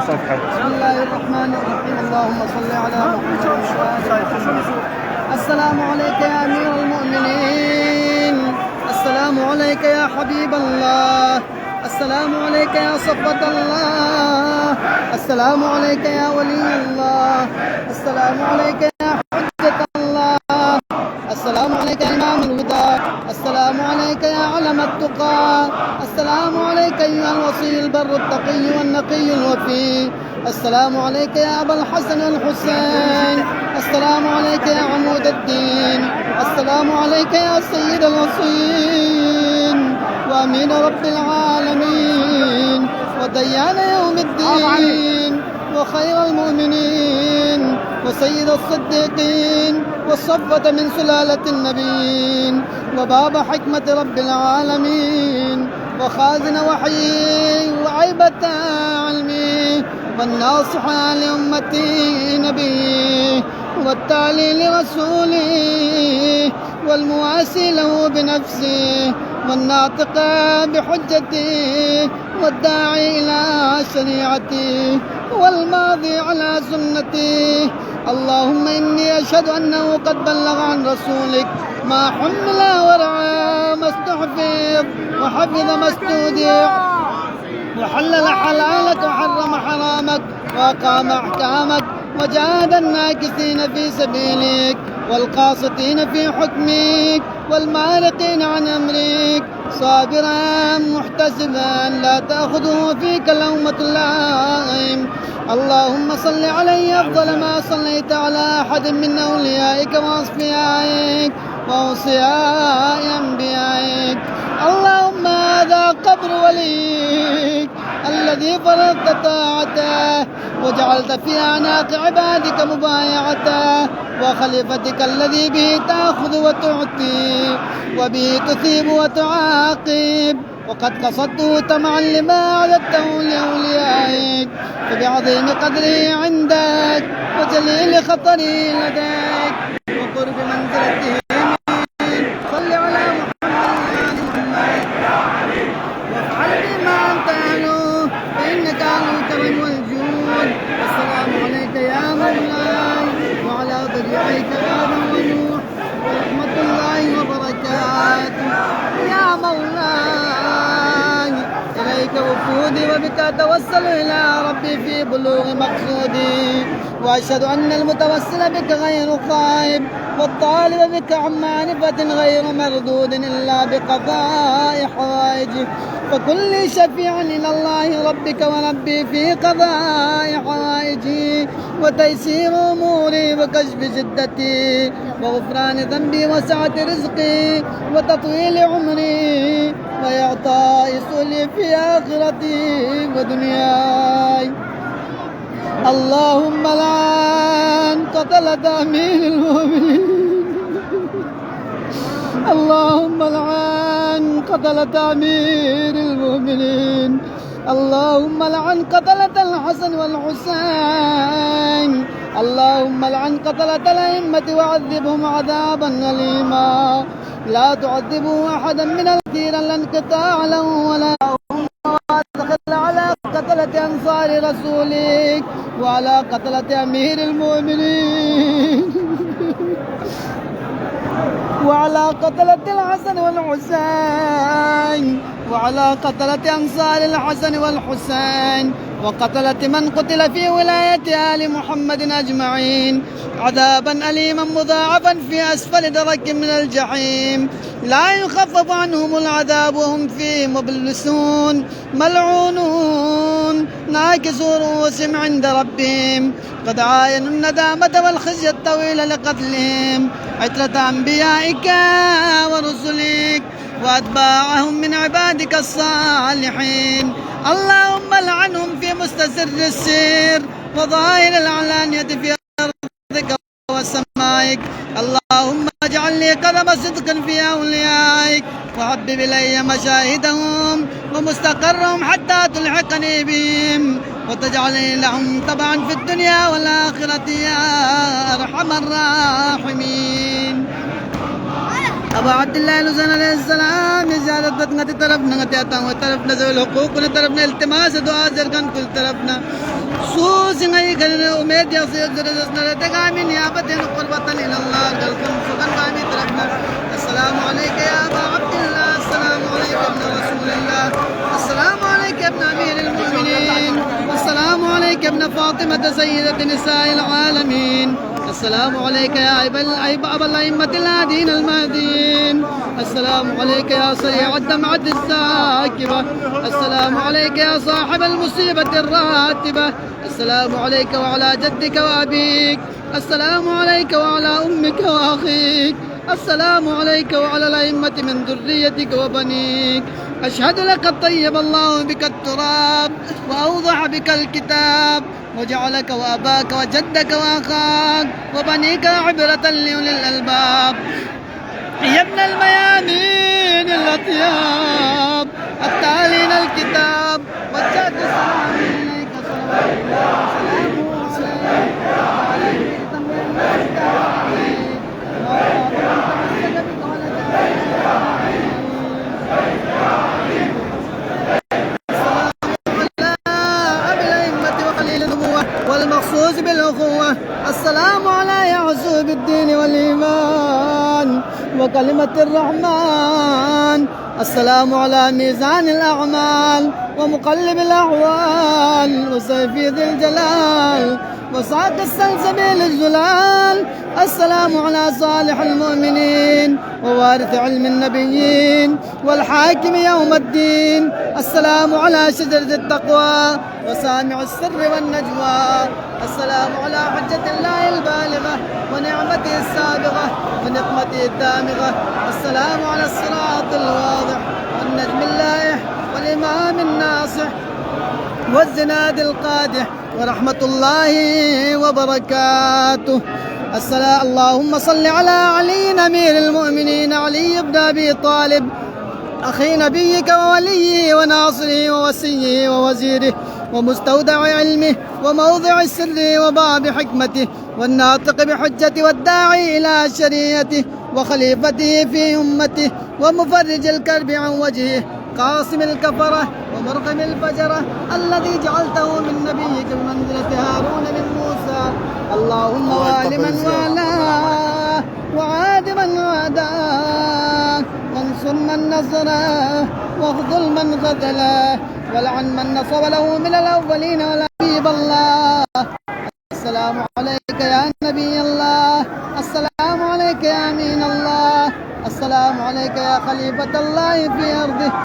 صفحة. بسم الله الرحمن الرحيم. اللهم صل على محمد وعلى آل محمد. السلام عليك يا أمير المؤمنين، السلام عليك يا حبيب الله، السلام عليك يا صفوة الله، السلام عليك يا ولي الله، السلام عليك يا حجة الله، السلام عليك يا إمام الهدى، السلام عليك يا علم التقى، السلام عليك أيها الوصي البر التقي والنقي الوفي، السلام عليك يا أبا الحسن والحسين، السلام عليك يا عمود الدين، السلام عليك يا سيد الوصيين وأمين رب العالمين وديان يوم الدين وخير المؤمنين وسيد الصديقين والصفوة من سلالة النبيين وباب حكمة رب العالمين وخازن وحيه وعيبة علمه والناصح لأمتي نبيه والتالي لرسوله والمواسي له بنفسه والناطق بحجته والداعي إلى شريعته والماضي على سنته. اللهم إني أشهد أنه قد بلغ عن رسولك ما حمل ورعى ما استحفظ وحفظ ما استودع وحلل حلالك وحرم حرامك وأقام أحكامك وجاهد الناكسين في سبيلك والقاسطين في حكمك والمارقين عن أمرك صابرا محتسبا لا تأخذه فيك لومة لائم. اللهم صل عليه أفضل ما صليت على أحد من أوليائك وأصفيائك وأوصياء أنبيائك. اللهم هذا قبر وليك الذي فرضت طاعته وجعلت في أعناق عبادك مبايعته وخليفتك الذي به تأخذ وتعطي وبه تثيب وتعاقب وقد قصدته طمعا لما أعددته لأوليائك فبعظيم قدره عندك وجليل خطره لديك وقرب منزلته صل على محمد وافعل بما أنت أهله فإنك أهل الكرم والجود. والسلام عليك يا مولاي وعلى ذريتك آدم ونوح ورحمة الله وبركاته. يا مولاي إليك وفودي وبك أتوسل إلى ربي في بلوغ مقصودي وأشهد أن المتوسل بك غير خائب والطالب بك عن معرفة غير مردود إلا بقضاء حوائجه فكل شفيع إلى الله ربك وربي في قضاء حوائجي وتيسير أموري وكشف جدتي وغفران ذنبي وسعة رزقي وتطويل عمري وإعطاء سؤلي في آخرتي ودنياي. اللهم لعن قتلة أمير المؤمنين، اللهم لعن قتلة أمير المؤمنين، اللهم لعن قتلة الحسن والحسين، اللهم لعن قتلة الأئمة وعذبهم عذابا أليما لا تعذبوا أحدا من الكثير لا انقطاع له ولا وادخل على قتلة أنصار رسولك وعلى قتلة أمير المؤمنين وعلى قتلة الحسن والحسين وعلى قتلة أنصار الحسن والحسين وقتلة من قتل في ولاية آل محمد أجمعين عذابا أليما مضاعفا في أسفل درك من الجحيم لا يخفف عنهم العذاب وهم فيه مبلسون ملعونون ناكسوا رؤوسهم عند ربهم قد عاينوا الندامة والخزي الطويل لقتلهم عترة أنبيائك ورسلك وأتباعهم من عبادك الصالحين. اللهم لعنهم في مستسر السير وظاهر العلانية في أرضك وسمائك. اللهم اجعل لي قدم صدق في أوليائك وحبب إلي مشاهدهم ومستقرهم حتى تلحقني بهم وتجعلني لهم طبعا في الدنيا والآخرة يا أرحم الراحمين. أبا عبد الله الحسين عليه السلام زیادت نتی طرف نتی آتا ہوں طرف نہ ذوی الحقوق نے طرف نہ التماس دعا زرگن کل طرف نہ سو سنگائی کرنے امید یا سید درجس نہ رہتے گامی نیابت ہے قربتا للہ گلکم سکن گامی طرف نہ السلام علیکہ یا ابا عبد اللہ السلام علیکہ ابن رسول اللہ السلام علیکہ ابن امیر المؤمنین السلام علیکہ ابن فاطمة سیدة نساء العالمین السلام عليك يا أبا الأئمة الهادين المهديين السلام عليك يا سريع الدمعة الساكبة السلام عليك يا صاحب المصيبة الراتبة السلام عليك وعلى جدك وأبيك السلام عليك وعلى أمك وأخيك السلام عليك وعلى الأئمة من ذريتك وبنيك أشهد لك طيب الله بك التراب وأوضح بك الكتاب وجعلك وأباك وجدك وأخاك وبنيك عبرة لأولي الألباب يا ابن الميامين الأطياب التالين الكتاب وجهت السلام إليك صلوات الله وسلامه عليك والمخصوص بالأخوة السلام على يعزو بالدين والإيمان وكلمة الرحمن السلام على ميزان الأعمال ومقلب الأحوال وسيفي ذي الجلال وساق السلسبيل الزلال السلام على صالح المؤمنين ووارث علم النبيين والحاكم يوم الدين السلام على شجرة التقوى وسامع السر والنجوى السلام على حجة الله البالغة ونعمته السابغة ونقمته الدامغة السلام على الصراط الواضح والنجم اللائح والإمام الناصح والزناد القادح ورحمة الله وبركاته اللهم صل على علي أمير المؤمنين علي بن أبي طالب أخي نبيك ووليه وناصره ووسيه ووزيره ومستودع علمه وموضع السر وباب حكمته والناطق بحجته والداعي إلى شريعته وخليفته في أمته ومفرج الكرب عن وجهه قاصم الكفرة ومرغم الفجرة الذي جعلته من نبيك بمنزلة هارون من موسى اللهم وال من والاه وعاد من عاداه وانصر من نصره واخذل من خذله ولعن من نصب له من الأولين والحبيب الله السلام عليك يا نبي الله السلام عليك يا أمين الله السلام عليك يا خليفة الله في أرضه